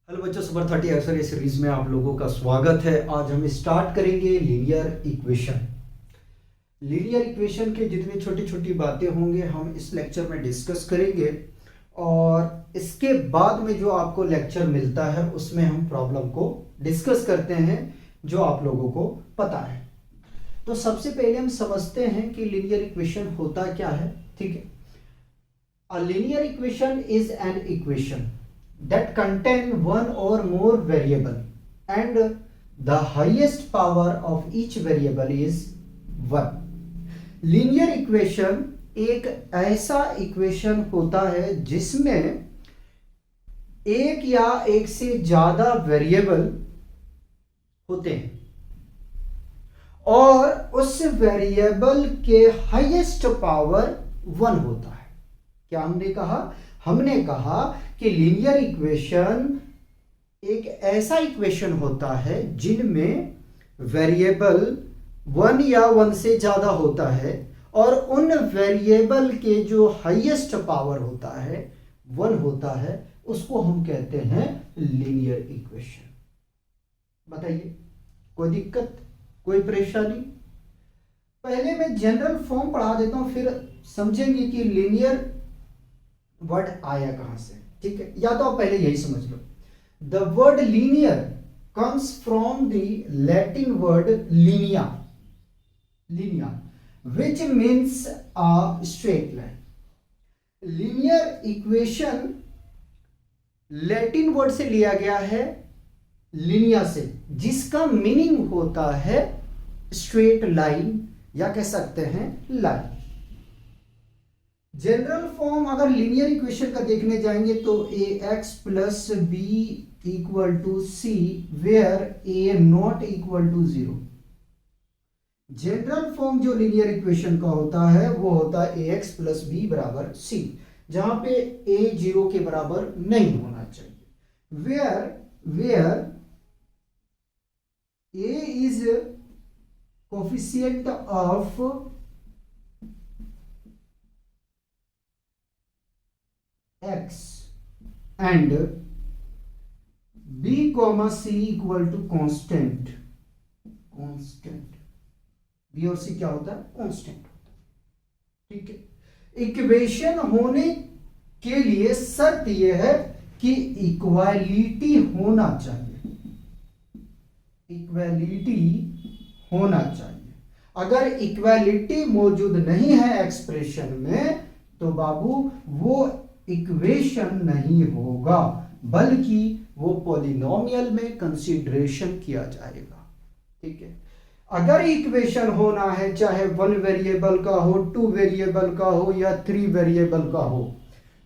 Hello बच्चों, super 30 एक्सर series में आप लोगों का स्वागत है। आज हम स्टार्ट करेंगे लीनियर इक्वेशन। लीनियर इक्वेशन के जितनी छोटी छोटी बातें होंगे हम इस लेक्चर में डिस्कस करेंगे और इसके बाद में जो आपको लेक्चर मिलता है उसमें हम प्रॉब्लम को डिस्कस करते हैं जो आप लोगों को पता है। तो सबसे पहले हम समझते हैं कि लीनियर इक्वेशन होता क्या है। ठीक है, a linear equation is an equation that contain one or more variable and the highest power of each variable is 1. Linear equation एक ऐसा इक्वेशन होता है जिसमें एक या एक से ज्यादा वेरिएबल होते हैं और उस वेरिएबल के हाईएस्ट पावर 1 होता है। क्या हमने कहा कि लीनियर इक्वेशन एक ऐसा इक्वेशन होता है जिनमें वेरिएबल 1 या 1 से ज्यादा होता है और उन वेरिएबल के जो हाईएस्ट पावर होता है 1 होता है, उसको हम कहते हैं लीनियर इक्वेशन। बताइए, कोई दिक्कत, कोई परेशानी? पहले मैं जनरल फॉर्म पढ़ा देता हूं, फिर समझेंगे कि लीनियर वर्ड आया कहां से। ठीक है, या तो आप पहले यही समझ लो। The word linear comes from the Latin word linea which means a straight line. Linear equation Latin word से लिया गया है, लीनिया से, जिसका मीनिंग होता है स्ट्रेट लाइन या कह सकते हैं लाइन। जनरल फॉर्म अगर लीनियर इक्वेशन का देखने जाएंगे तो A X plus B equal to C where A not equal to 0। General form जो लीनियर इक्वेशन का होता है वो होता है ए एक्स प्लस बी बराबर सी, जहां पे ए 0 के बराबर नहीं होना चाहिए। Where a is coefficient of x and b comma c equal to constant। b और c क्या होता है? कांस्टेंट होता है। ठीक है, इक्वेशन होने के लिए शर्त यह है कि इक्वालिटी होना चाहिए। इक्वालिटी होना चाहिए। अगर इक्वालिटी मौजूद नहीं है एक्सप्रेशन में तो बाबू वो इक्वेशन नहीं होगा, बल्कि वो पॉलिनोमियल में कंसीडरेशन किया जाएगा। ठीक है, अगर इक्वेशन होना है चाहे 1 वेरिएबल का हो, 2 वेरिएबल का हो या 3 वेरिएबल का हो,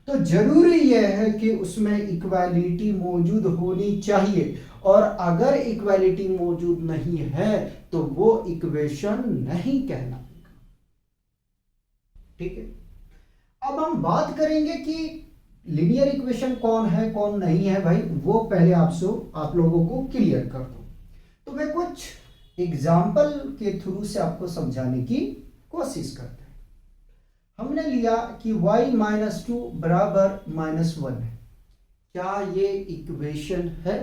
तो जरूरी यह है कि उसमें इक्वालिटी मौजूद होनी चाहिए। और अगर इक्वालिटी मौजूद नहीं है तो वो इक्वेशन नहीं कहलाएगा। ठीक है, अब हम बात करेंगे कि लीनियर इक्वेशन कौन है कौन नहीं है। भाई वो पहले आप लोगों को क्लियर कर दो। तो मैं कुछ एग्जाम्पल के थ्रू से आपको समझाने की कोशिश करते हैं। हमने लिया कि y माइनस 2 बराबर -1 है। क्या ये इक्वेशन है?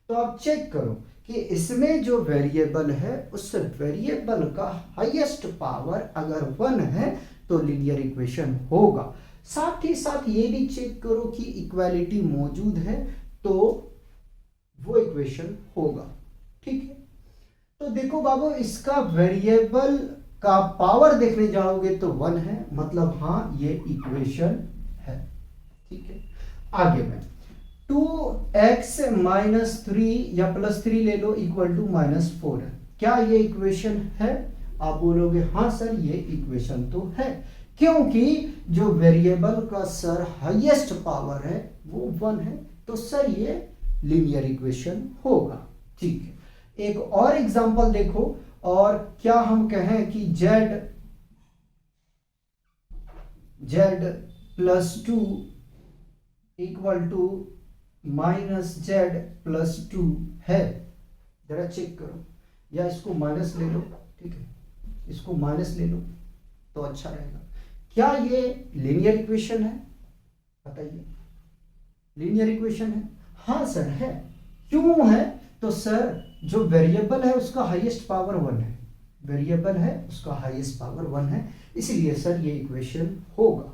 तो आप चेक करो कि इसमें जो वेरिएबल है उस वेरिएबल का हाईएस्ट पावर अगर 1 है तो लीनियर इक्वेशन होगा। साथ ही साथ ये भी चेक करो कि इक्वालिटी मौजूद है तो वो इक्वेशन होगा। ठीक है, तो देखो बाबू, इसका वेरिएबल का पावर देखने जाओगे तो 1 है, मतलब हाँ ये इक्वेशन है। ठीक है, आगे में 2x माइनस 3 या प्लस 3 ले लो इक्वल टू -4 है। क्या ये इक्वेशन है? आप बोलोगे हाँ सर ये इक्वेशन तो है, क्योंकि जो वेरिएबल का सर हाईएस्ट पावर है वो 1 है, तो सर ये लीनियर इक्वेशन होगा। ठीक है, एक और एग्जांपल देखो, और क्या हम कहें कि z plus 2 equal to -z+2 है। जरा चेक करो, या इसको माइनस ले लो। ठीक है, इसको माइनस ले लो तो अच्छा रहेगा। क्या ये लीनियर इक्वेशन है? बताइए, लीनियर इक्वेशन है? हाँ सर है। क्यों है? तो सर जो वेरिएबल है उसका हाईएस्ट पावर 1 है, वेरिएबल है उसका हाईएस्ट पावर 1 है, इसलिए सर ये इक्वेशन होगा।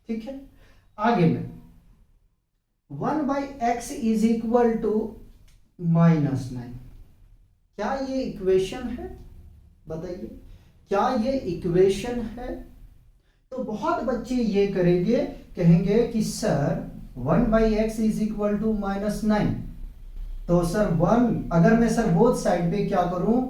ठीक है, आगे में 1/x इज इक्वल टू -9, क्या ये इक्वेशन है? बताइए, क्या ये इक्वेशन है? तो बहुत बच्चे ये करेंगे, कहेंगे कि sir 1/x is equal to -9, तो सर 1 अगर मैं सर बोथ साइड पे क्या करूं,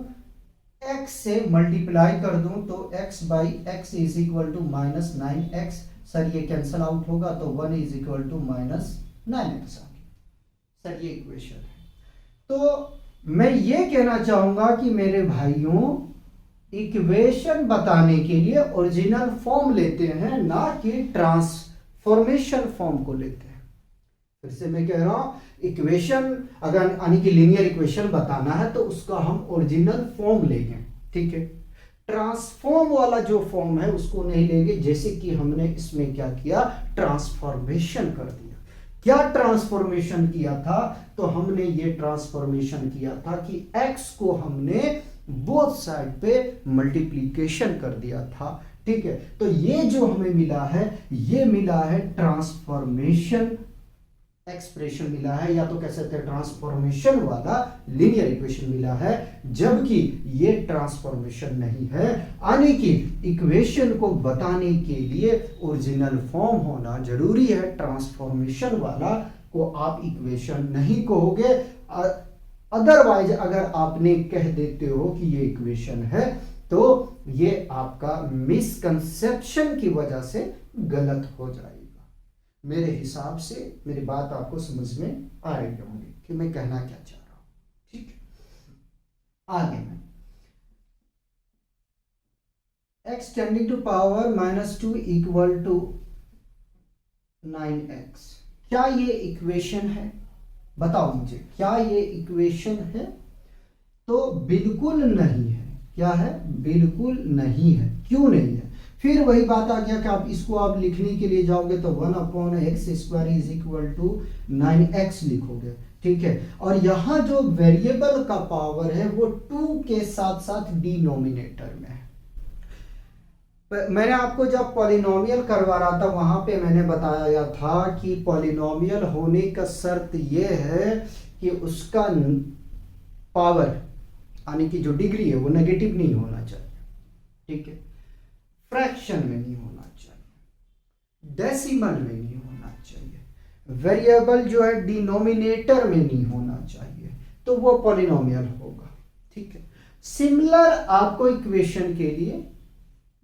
x से मल्टीप्लाई कर दूं तो x/x is equal to -9x, sir ये कैंसल आउट होगा तो 1 इज इक्वल टू -9x आ गया। सर ये इक्वेशन है। तो मैं ये कहना चाहूंगा कि मेरे भाइयों, इक्वेशन बताने के लिए ओरिजिनल फॉर्म लेते हैं, ना कि ट्रांसफॉर्मेशन फॉर्म को लेते हैं। फिर से मैं कह रहा हूं, इक्वेशन अगर यानी कि लीनियर इक्वेशन बताना है तो उसका हम ओरिजिनल फॉर्म लेंगे। ठीक है, ट्रांसफॉर्म वाला जो फॉर्म है उसको नहीं लेंगे, जैसे कि हमने इसमें क्या किया, ट्रांसफॉर्मेशन कर दिया। क्या ट्रांसफॉर्मेशन किया था? तो हमने ये ट्रांसफॉर्मेशन किया था कि x को हमने बोथ साइड पे मल्टीप्लीकेशन कर दिया था। ठीक है, तो ये जो हमें मिला है, ये मिला है ट्रांसफॉर्मेशन एक्सप्रेशन मिला है, या तो कह सकते हैं ट्रांसफॉर्मेशन वाला लीनियर इक्वेशन मिला है, जबकि ये ट्रांसफॉर्मेशन नहीं है। यानी कि इक्वेशन को बताने के लिए ओरिजिनल फॉर्म होना जरूरी है, ट्रांसफॉर्मेशन वाला को आप इक्वेशन नहीं कहोगे। अदरवाइज अगर आपने कह देते हो कि ये इक्वेशन है तो ये आपका मिसकंसेप्शन की वजह से गलत हो जाएगा। मेरे हिसाब से मेरी बात आपको समझ में आ रही होगी कि मैं कहना क्या चाह रहा हूं। ठीक है, आगे में x tending to power -2 equal to 9x, क्या ये इक्वेशन है? बताओ मुझे, क्या ये इक्वेशन है? तो बिल्कुल नहीं है। क्या है? बिल्कुल नहीं है। क्यों नहीं है? फिर वही बात आ गया कि आप इसको आप लिखने के लिए जाओगे तो 1/x² is equal to 9x लिखोगे। ठीक है, और यहां जो वेरिएबल का पावर है वो 2 के साथ साथ डिनोमिनेटर में है। मैंने आपको जब पॉलिनोमियल करवा रहा था वहां पे मैंने बताया था कि पॉलिनोमियल होने का शर्त यह है कि उसका पावर यानी कि जो डिग्री है वो नेगेटिव नहीं होना चाहिए। ठीक है, फ्रैक्शन में नहीं होना चाहिए, डेसिमल में नहीं होना चाहिए, वेरिएबल जो है डिनोमिनेटर में नहीं होना चाहिए, तो वो पॉलिनोमियल होगा। ठीक है, सिमिलर आपको इक्वेशन के लिए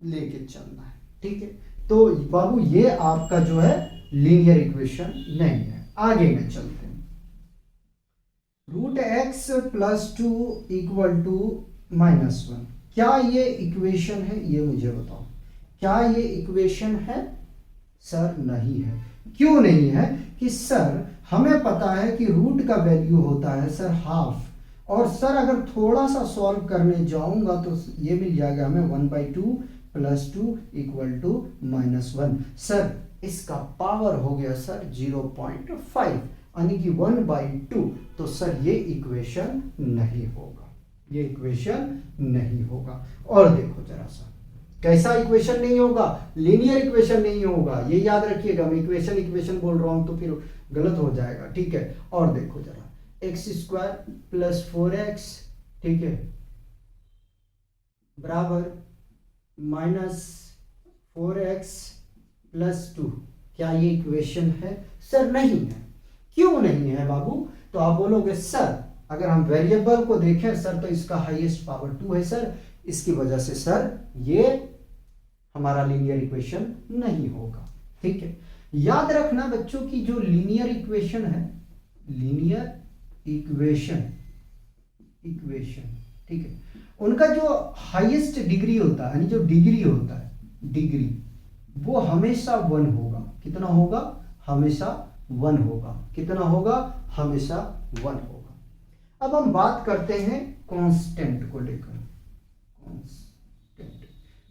लेके चलना है। ठीक है, तो बाबू ये आपका जो है लीनियर इक्वेशन नहीं है। आगे में चलते हैं, √x + 2 इक्वल टू -1, क्या ये इक्वेशन है? ये मुझे बताओ, क्या ये इक्वेशन है? सर नहीं है। क्यों नहीं है? कि सर हमें पता है कि रूट का वैल्यू होता है सर हाफ, और सर अगर थोड़ा सा सॉल्व करने जाऊंगा तो ये मिल जाएगा हमें 1/2 + 2 इक्वल टू -1। सर इसका पावर हो गया सर 0.5 यानी कि 1/2, तो सर ये इक्वेशन नहीं होगा, ये इक्वेशन नहीं होगा। और देखो जरा सा कैसा इक्वेशन नहीं होगा, लीनियर इक्वेशन नहीं होगा, ये याद रखिएगा। मैं इक्वेशन बोल रहा हूं तो फिर गलत हो जाएगा। ठीक है, और देखो जरा x² + 4x, ठीक है, बराबर -4x + 2, क्या ये इक्वेशन है? सर नहीं है। क्यों नहीं है बाबू? तो आप बोलोगे सर अगर हम वेरिएबल को देखें सर तो इसका हाईएस्ट पावर 2 है सर, इसकी वजह से सर ये हमारा लीनियर इक्वेशन नहीं होगा। ठीक है, याद रखना बच्चों की जो लीनियर इक्वेशन है, लीनियर इक्वेशन ठीक है, उनका जो हाईएस्ट डिग्री होता है यानी जो डिग्री होता है, डिग्री वो हमेशा 1 होगा। कितना होगा? हमेशा 1 होगा। कितना होगा? हमेशा 1 होगा। अब हम बात करते हैं कांस्टेंट को लेकर।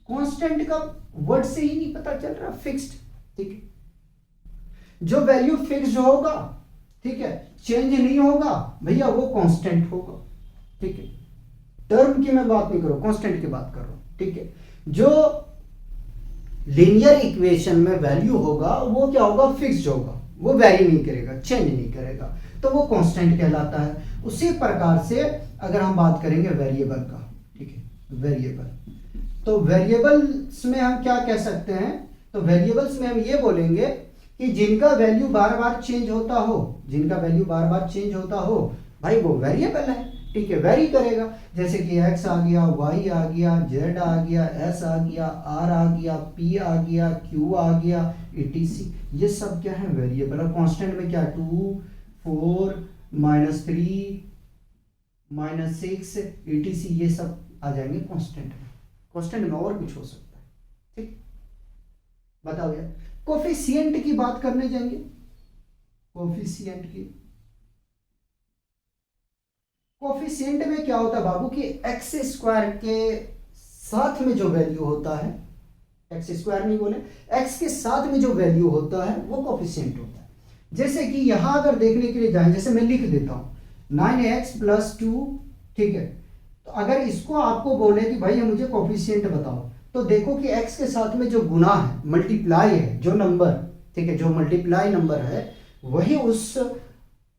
कांस्टेंट का वर्ड से ही नहीं पता चल रहा, फिक्स्ड। ठीक है, जो वैल्यू फिक्स्ड होगा ठीक है, चेंज नहीं होगा भैया, वो कांस्टेंट होगा। ठीक है, टर्म की मैं बात नहीं कर रहा हूं, कांस्टेंट की बात कर रहा हूं। ठीक है, जो लीनियर इक्वेशन में वैल्यू होगा वो क्या होगा, फिक्स्ड होगा, वो वेरी नहीं करेगा, चेंज नहीं करेगा, तो वो कांस्टेंट कहलाता है। उसी प्रकार से अगर हम बात करेंगे वेरिएबल का, ठीक है, वेरिएबल, तो वेरिएबल्स में हम क्या कह सकते हैं, तो वेरिएबल्स में हम ये बोलेंगे कि जिनका वैल्यू बार बार चेंज होता हो, जिनका वैल्यू बार बार चेंज होता हो भाई, वो वेरिएबल है। ठीक है, वेरी करेगा, जैसे कि x आ गया, y आ गया, z आ गया, s आ गया, r आ गया, p आ गया, q आ गया, etc, ये सब क्या है, वेरिएबल। और कांस्टेंट में क्या, 2, 4, -3, -6, etc, ये सब आ जाएंगे कांस्टेंट में। कांस्टेंट में और कुछ हो सकता है। ठीक, बताओ यार, कोफिशिएंट की बात करने जाएंगे, कोफिशिएंट की। कोफिशिएंट में क्या होता है बाबू कि एक्स स्क्वायर के साथ में जो वैल्यू होता है, एक्स स्क्वायर नहीं बोले, एक्स के साथ में जो वैल्यू होता है वो कोफिशिएंट होता है। जैसे कि यहां अगर देखने के लिए जाएं, जैसे मैं लिख देता हूं 9x + 2, ठीक है, तो अगर इसको आपको बोले कि भाई मुझे कोफिशिएंट बताओ, तो देखो कि x के साथ में जो गुना है, मल्टीप्लाई है, जो नंबर, ठीक है, जो मल्टीप्लाई नंबर है वही उस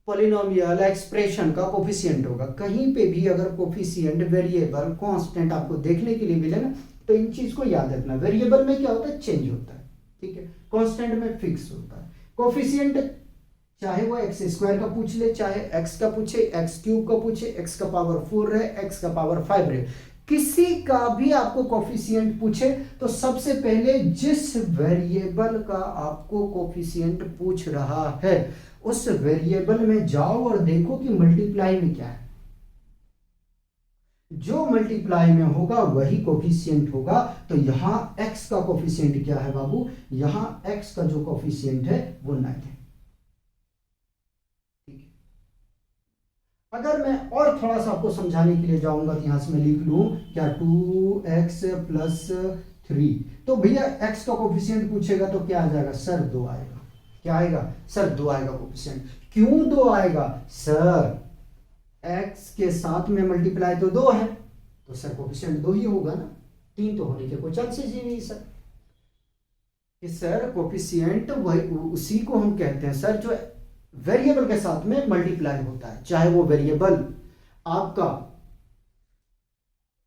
पॉलिनोमियल एक्सप्रेशन का कोफिशिएंट होगा। कहीं पे भी अगर कोफिशिएंट, वेरिएबल, कांस्टेंट आपको देखने के लिए मिले ना, तो इन चीज को याद रखना। वेरिएबल में क्या होता है, चेंज होता है, ठीक है, कांस्टेंट में फिक्स होता है। कोफिशिएंट चाहे वो एक्स स्क्वायर का पूछ ले, चाहे एक्स का पूछे, एक्स क्यूब का पूछे, एक्स का पावर 4 रहे, एक्स का पावर 5 रहे, किसी का भी आपको कोफिशिएंट पूछे तो सबसे पहले जिस वेरिएबल का आपको कोफिशिएंट पूछ रहा है उस वेरिएबल में जाओ और देखो कि मल्टीप्लाई में क्या है। जो मल्टीप्लाई में होगा वही कोफिशिएंट होगा। तो यहां x का कोफिशिएंट क्या है बाबू, यहां x का जो कोफिशिएंट है वो 9 है। ठीक है, अगर मैं और थोड़ा सा आपको समझाने के लिए जाऊंगा तो यहां से मैं लिख लूं क्या, 2x + 3, तो भैया x का कोफिशिएंट पूछेगा तो क्या आ जाएगा सर, 2 आएगा। क्या आएगा सर, 2 आएगा कोफिशिएंट। क्यों 2 आएगा सर, x के साथ में मल्टीप्लाई तो 2 है, तो सर कोफिशिएंट 2 ही होगा ना, 3 तो होने के कोई चांसेस ही नहीं सर। कि सर कोफिशिएंट वही, उसी को हम कहते हैं सर जो वेरिएबल के साथ में मल्टीप्लाई होता है, चाहे वो वेरिएबल आपका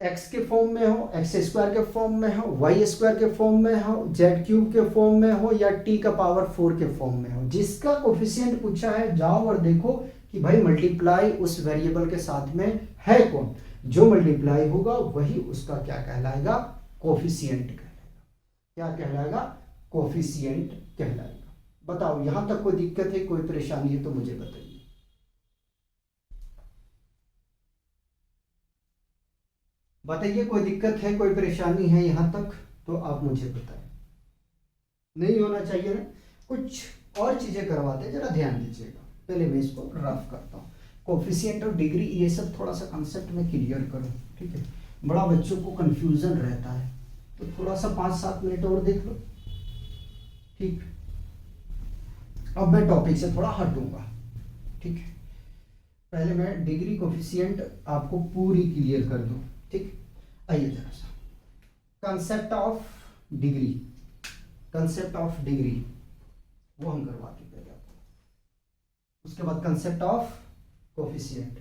x के फॉर्म में हो, x² के फॉर्म में हो, y² के फॉर्म में हो, z³ के फॉर्म में हो, या t का पावर 4 के फॉर्म में हो। जिसका कोफिशिएंट पूछा है जाओ और देखो कि भाई मल्टीप्लाई उस वेरिएबल के साथ में है कौन, जो मल्टीप्लाई होगा वही उसका क्या कहलाएगा, कोफिशिएंट कहलाएगा। क्या कहलाएगा, कोफिशिएंट कहलाएगा। बताओ यहां तक कोई दिक्कत है, कोई परेशानी है तो मुझे बताइए। बताइए कोई दिक्कत है, कोई परेशानी है यहां तक तो आप मुझे बताएं। नहीं होना चाहिए ना, कुछ और चीजें करवाते हैं, जरा ध्यान दीजिएगा। पहले मैं इसको रफ करता हूँ। कोफिशिएंट और डिग्री ये सब थोड़ा सा कंसेप्ट में क्लियर करो, ठीक है, बड़ा बच्चों को कंफ्यूजन रहता है, तो थोड़ा सा 5-7 मिनट और देख लो। ठीक, अब मैं टॉपिक से थोड़ा हटूंगा। ठीक है, पहले मैं डिग्री कोफिशिएंट आपको पूरी क्लियर कर दूं। ठीक, आइए जरा सा concept of degree, concept of degree वो हम करवाते पहले आपको, उसके बाद concept of coefficient.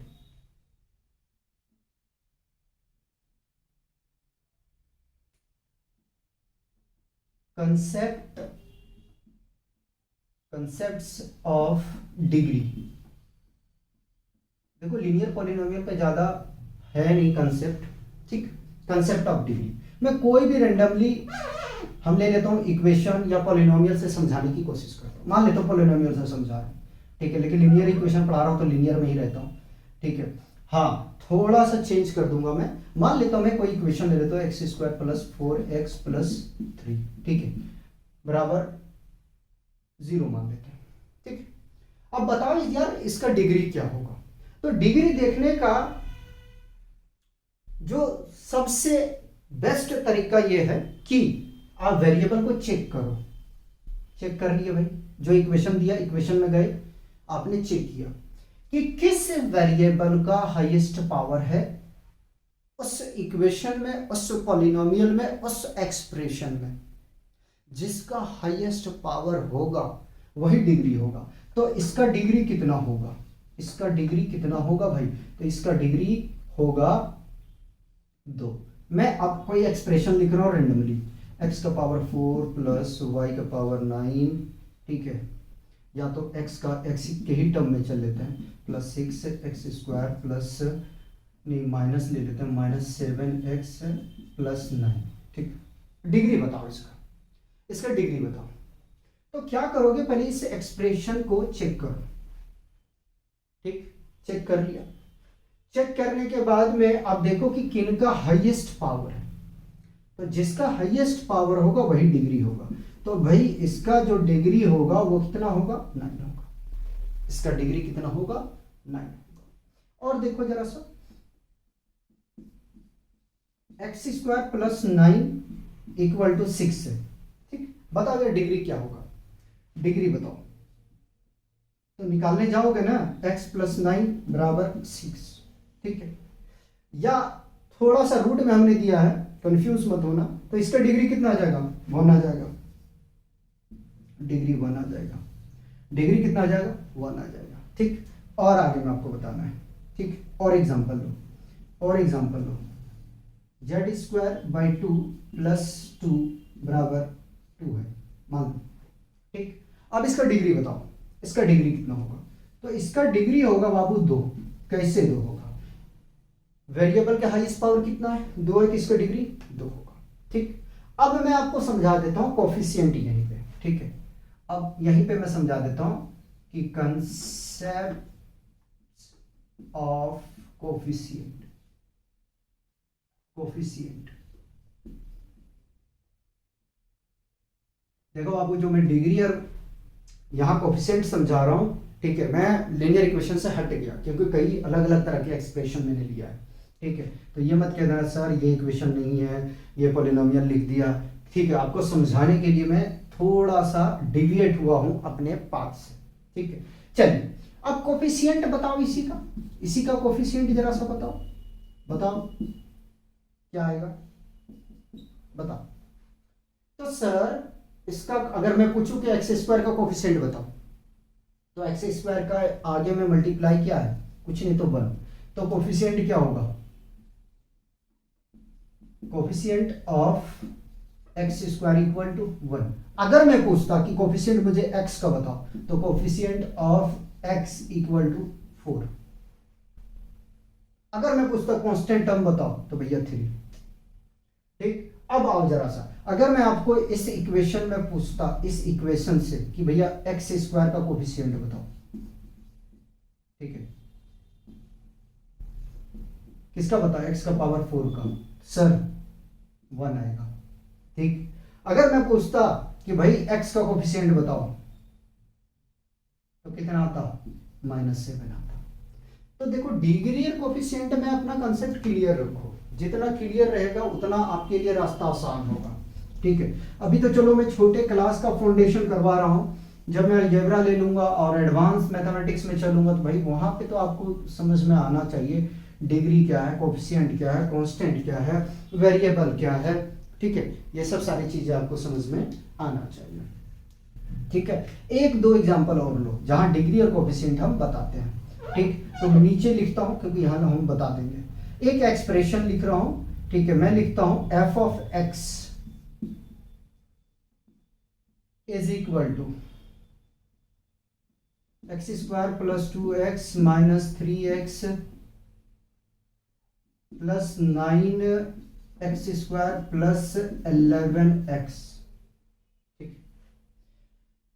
Concepts of degree. देखो लीनियर पॉलिनोमियल पे ज्यादा है नहीं कंसेप्ट, ठीक, कंसेप्ट ऑफ डिग्री मैं कोई भी रेंडमली हम ले लेता हूँ इक्वेशन या पॉलिनोमियल से समझाने की कोशिश करता हूँ। मान लेता हूँ पॉलिनोमियल से समझा रहा हूँ, ठीक है, लेकिन लीनियर इक्वेशन पढ़ा रहा हूँ तो लीनियर में ही रहता हूँ। ठीक है, हाँ थोड़ा सा चेंज कर दूंगा मैं। मान लेता हूँ मैं कोई इक्वेशन ले लेता हूँ x² + 4x + 3, ठीक है, बराबर 0 मान लेते हैं। ठीक, अब बताओ यार इसका डिग्री क्या होगा। तो डिग्री देखने का जो सबसे बेस्ट तरीका यह है कि आप वेरिएबल को चेक करो। चेक कर लिए भाई, जो इक्वेशन दिया इक्वेशन में गए, आपने चेक किया कि किस वेरिएबल का हाईएस्ट पावर है उस इक्वेशन में, उस पॉलिनोमियल में, उस एक्सप्रेशन में। जिसका हाईएस्ट पावर होगा वही डिग्री होगा। तो इसका डिग्री कितना होगा, इसका डिग्री कितना होगा भाई, तो इसका डिग्री होगा 2। मैं अब कोई एक्सप्रेशन लिख रहा हूं रेंडमली, x का पावर 4 प्लस y का पावर 9, ठीक है, या तो x का x के ही टर्म में चल लेते हैं, प्लस 6x² प्लस नहीं माइनस ले लेते हैं, -7x प्लस 9, ठीक। डिग्री बताओ इसका, इसका डिग्री बताओ। तो क्या करोगे, पहले इस एक्सप्रेशन को चेक करो, ठीक, चेक कर लिया। चेक करने के बाद में आप देखो कि किनका हाईएस्ट पावर है, तो जिसका हाईएस्ट पावर होगा वही डिग्री होगा। तो भाई इसका जो डिग्री होगा वो कितना होगा, 9 होगा। इसका डिग्री कितना होगा, 9 होगा। और देखो जरा सा, x² प्लस 9 इक्वल टू 6 है, ठीक। बताओ ये डिग्री क्या होगा, डिग्री बताओ। तो निकालने जाओगे ना, x प्लस 9 बराबर 6, ठीक है। या थोड़ा सा रूट में हमने दिया है, कंफ्यूज मत होना। तो इसका डिग्री कितना आ जाएगा, 1 आ जाएगा, डिग्री 1 आ जाएगा, डिग्री कितना आ जाएगा, 1 आ जाएगा, ठीक। और आगे में आपको बताना है, ठीक। और एग्जांपल लो, और एग्जांपल लो, z² / 2 प्लस 2 बराबर 2 है, मान लो, ठीक। अब इसका डिग्री बताओ, इसका डिग्री कितना होगा। तो इसका डिग्री होगा बाबू 2। कैसे 2 होगा, वेरिएबल का हाईएस्ट पावर कितना है, 2 है, तो इसका डिग्री 2 होगा, ठीक। अब मैं आपको समझा देता हूं कोफिशिएंट यहीं पे, ठीक है। अब यहीं पे मैं समझा देता हूं कि कंसेप्ट ऑफ कोफिशिएंट, कोफिशिएंट देखो बाबू, जो मैं डिग्री और यहां कोफिशिएंट समझा रहा हूं, ठीक है, मैं लीनियर इक्वेशन से हट गया क्योंकि कई अलग अलग तरह के एक्सप्रेशन मैंने लिया है, ठीक है। तो ये मत कहना सर ये इक्वेशन नहीं है, ये पॉलिनोमियल लिख दिया, ठीक है। आपको समझाने के लिए मैं थोड़ा सा डिविएट हुआ हूं अपने पाथ से, ठीक है। चलिए अब कोफिशिएंट बताओ, इसी का कोफिशिएंट जरा सा बताओ, बताओ क्या आएगा, बताओ। तो सर इसका अगर मैं पूछूं कि x² का कोफिशिएंट बताओ, तो x² का आगे में मल्टीप्लाई क्या है, कुछ नहीं तो 1। तो कोफिशिएंट क्या होगा, coefficient of x² equal to 1। अगर मैं पूछता कि कोफिशिएंट मुझे x का बताओ, तो coefficient of x equal to 4। अगर मैं पूछता कांस्टेंट टर्म बताओ, तो भैया 3, ठीक। अब आओ जरा सा, अगर मैं आपको इस इक्वेशन में पूछता, इस इक्वेशन से कि भैया x² का कोफिशिएंट बताओ, ठीक है, किसका बताओ, x का पावर 4 का, सर 1 आएगा, ठीक। अगर मैं पूछता कि भाई x का कोफिशिएंट बताओ, तो कितना आता, -7 आता। तो देखो डिग्री और कोफिशिएंट में अपना कंसेप्ट क्लियर रखो, जितना क्लियर रहेगा उतना आपके लिए रास्ता आसान होगा, ठीक है। अभी तो चलो मैं छोटे क्लास का फाउंडेशन करवा रहा हूं, जब मैं अलजेब्रा ले लूंगा और एडवांस मैथमेटिक्स में चलूंगा, तो भाई वहां पे तो आपको समझ में आना चाहिए डिग्री क्या है, कोफिशिएंट क्या है, कांस्टेंट क्या है, वेरिएबल क्या है, ठीक है। ये सब सारी चीजें आपको समझ में आना चाहिए, ठीक है। 1-2 एग्जांपल और लो जहां डिग्री और कोफिशिएंट हम बताते हैं, ठीक। तो मैं नीचे लिखता हूं क्योंकि यहां हम बता देंगे। एक एक्सप्रेशन लिख रहा हूं, ठीक है, मैं लिखता हूं f of x is equal to x² plus 2x minus 3x plus 9x² plus 11x, ठीक।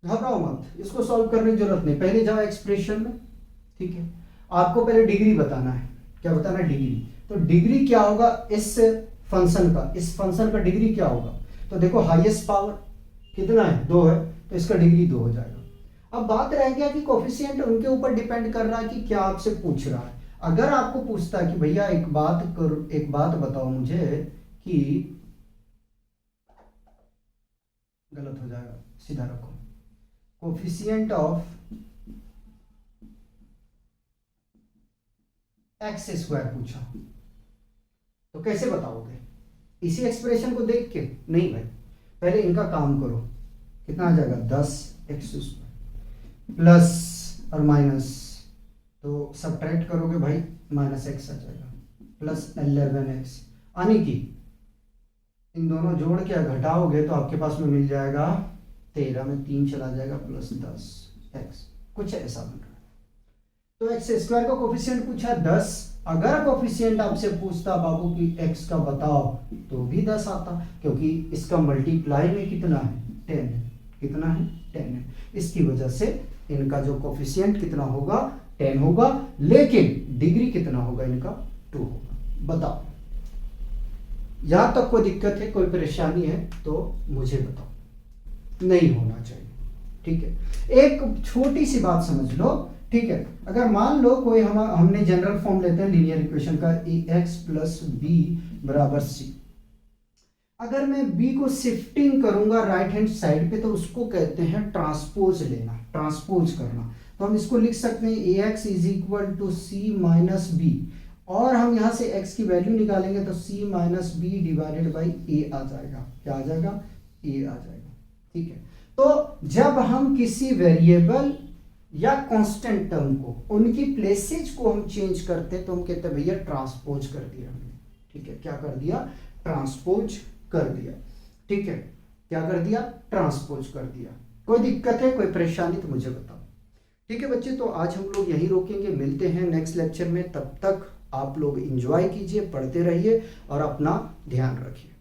घबराओ मत, इसको सॉल्व करने की जरूरत नहीं, पहले जाओ एक्सप्रेशन में, ठीक है। आपको पहले डिग्री बताना है, क्या बताना है, डिग्री। तो डिग्री क्या होगा इस फंक्शन का, इस फंक्शन का डिग्री क्या होगा। तो देखो हाईएस्ट पावर कितना है, 2 है, तो इसका डिग्री 2 हो जाएगा। अब बात रह गया कि कोफिशिएंट उनके ऊपर डिपेंड कर रहा है कि क्या आपसे पूछ रहा है। अगर आपको पूछता है कि भैया एक बात बताओ मुझे कि, गलत हो जाएगा, सीधा रखो, कोफिशिएंट ऑफ एक्स स्क्वायर पूछा तो कैसे बताओगे? इसी एक्सप्रेशन को देख के? नहीं भाई, पहले इनका काम करो। कितना आ जाएगा? 10x² प्लस और माइनस, तो सब्ट्रैक्ट करोगे भाई -x आ जाएगा, प्लस 11x, यानी कि इन दोनों जोड़ के घटाओगे तो आपके पास में मिल जाएगा 13 में 3 चला जाएगा प्लस 10x, कुछ ऐसा बन रहा है। तो एक्स स्क्वायर का कोफिशिएंट पूछा 10, अगर कोफिशिएंट आपसे पूछता बाबू की x का बताओ तो भी 10 आता, क्योंकि इसका मल्टीप्लाई में कितना है? 10 है। कितना है? 10 है। इसकी वजह से इनका जो कोफिशिएंट कितना होगा? 10 होगा, लेकिन डिग्री कितना होगा इनका? 2 होगा। बताओ, यहां तक कोई दिक्कत है, कोई परेशानी है तो मुझे बताओ। नहीं होना चाहिए, ठीक है। एक छोटी सी बात समझ लो, ठीक है। अगर मान लो कोई हमने जनरल फॉर्म लेते हैं लीनियर इक्वेशन का, ax प्लस बी बराबर सी। अगर मैं b को शिफ्टिंग करूंगा राइट हैंड साइड पे तो उसको कहते हैं ट्रांसपोज लेना, ट्रांसपोज करना। तो हम इसको लिख सकते हैं ax is equal to c minus b, और हम यहां से x की वैल्यू निकालेंगे तो c minus b divided by a आ जाएगा। क्या आ जाएगा? a आ जाएगा, ठीक है। तो जब हम किसी वेरिएबल या कांस्टेंट टर्म को, उनकी प्लेसेज को हम चेंज करते हैं तो हम कहते हैं भैया ट्रांसपोज कर दिया हमने, ठीक है। क्या कर दिया? ट्रांसपोज कर दिया, ठीक है। क्या कर दिया? ट्रांसपोज कर दिया। कोई दिक्कत है, कोई परेशानी तो मुझे बताओ, ठीक है बच्चे। तो आज हम लोग यहीं रोकेंगे, मिलते हैं नेक्स्ट लेक्चर में। तब तक आप लोग एंजॉय कीजिए, पढ़ते रहिए और अपना ध्यान रखिए।